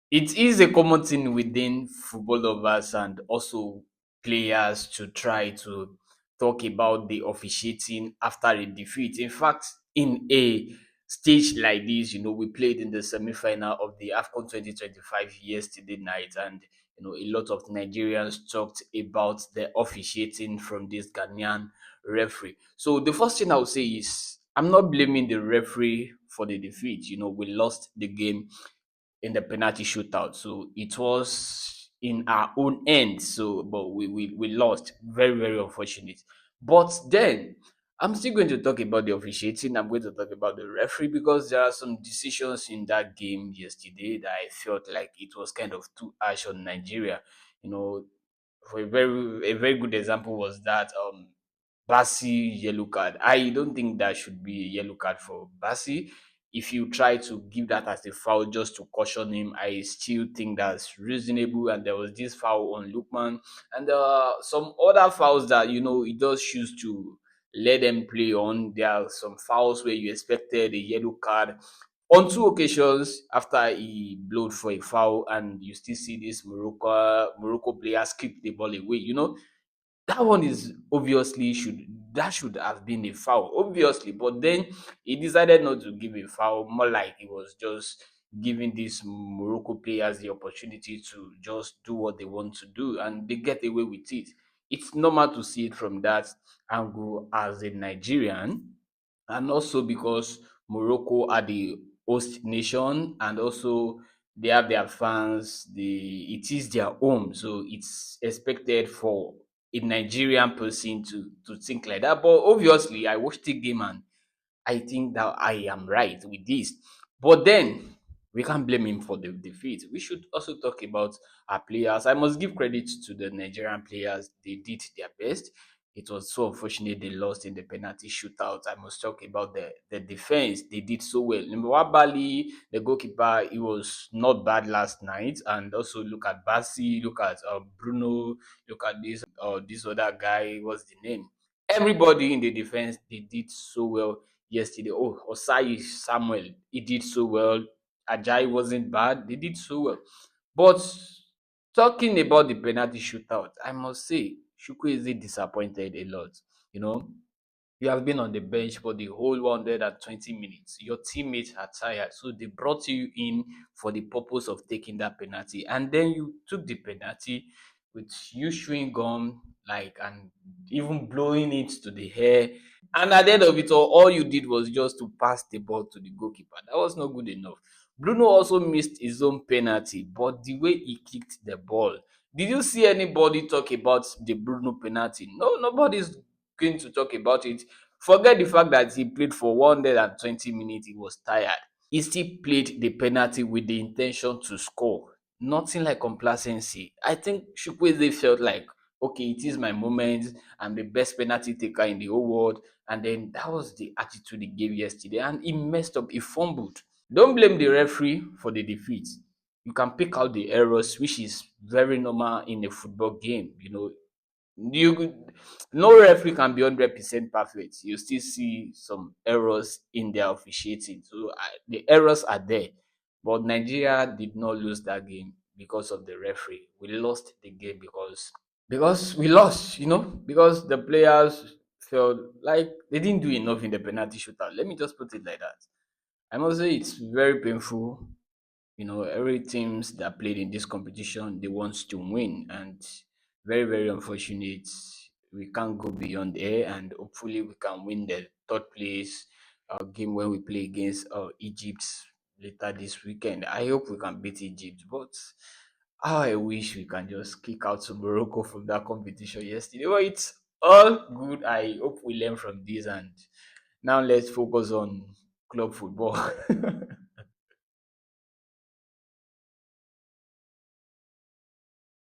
It is a common thing within football lovers and also players to try to talk about the officiating after a defeat. In fact, in a stage like this, we played in the semi-final of the AFCON 2025 yesterday night, and a lot of Nigerians talked about the officiating from this Ghanaian referee. So the first thing I would say is I'm not blaming the referee for the defeat. We lost the game in the penalty shootout. So it was in our own end. So, but we lost. Very, very unfortunate. But then I'm still going to talk about the officiating. I'm going to talk about the referee because there are some decisions in that game yesterday that I felt like it was kind of too harsh on Nigeria. You know, for a very good example was that Bassi yellow card. I don't think that should be a yellow card for Bassi. If you try to give that as a foul just to caution him, I still think that's reasonable. And there was this foul on Lukman, and some other fouls that he does choose to let them play on. There are some fouls where you expected a yellow card. On two occasions, after he blowed for a foul, and you still see this Morocco players kick the ball away. That one is obviously should have been a foul, obviously. But then he decided not to give a foul, more like he was just giving these Morocco players the opportunity to just do what they want to do, and they get away with it. It's normal to see it from that angle as a Nigerian, and also because Morocco are the host nation, and also they have their fans. It is their home, so it's expected for a Nigerian person to think like that. But obviously, I watched the game and I think that I am right with this. But then we can't blame him for the defeat. We should also talk about our players. I must give credit to the Nigerian players. They did their best. It was so unfortunate they lost in the penalty shootout. I must talk about the defense. They did so well. Bali, the goalkeeper, he was not bad last night. And also look at Bassi, look at Bruno, look at this other guy. What's the name? Everybody in the defense, they did so well yesterday. Oh, Osai Samuel, he did so well. Ajay wasn't bad. They did so well. But talking about the penalty shootout, I must say, Chukwueze disappointed a lot. You know, you have been on the bench for the whole 120 minutes. Your teammates are tired, so they brought you in for the purpose of taking that penalty, and then you took the penalty with you chewing gum, like, and even blowing it to the air. And at the end of it all you did was just to pass the ball to the goalkeeper. That was not good enough. Bruno also missed his own penalty, but the way he kicked the ball, did you see anybody talk about the Bruno penalty? No, nobody's going to talk about it. Forget the fact that he played for 120 minutes, he was tired. He still played the penalty with the intention to score. Nothing like complacency. I think Chukwueze felt like, okay, it is my moment. I'm the best penalty taker in the whole world. And then that was the attitude he gave yesterday. And he messed up. He fumbled. Don't blame the referee for the defeat. You can pick out the errors, which is very normal in a football game. You no referee can be 100% perfect. You still see some errors in their officiating. So the errors are there. But Nigeria did not lose that game because of the referee. We lost the game because we lost, because the players felt like they didn't do enough in the penalty shootout. Let me just put it like that. I must say it's very painful. Every teams that played in this competition, they want to win, and very, very unfortunate. We can't go beyond there, and hopefully we can win the third place game when we play against Egypt later this weekend. I hope we can beat Egypt, but how I wish we can just kick out to Morocco from that competition yesterday. Well, it's all good. I hope we learn from this, and now let's focus on club football.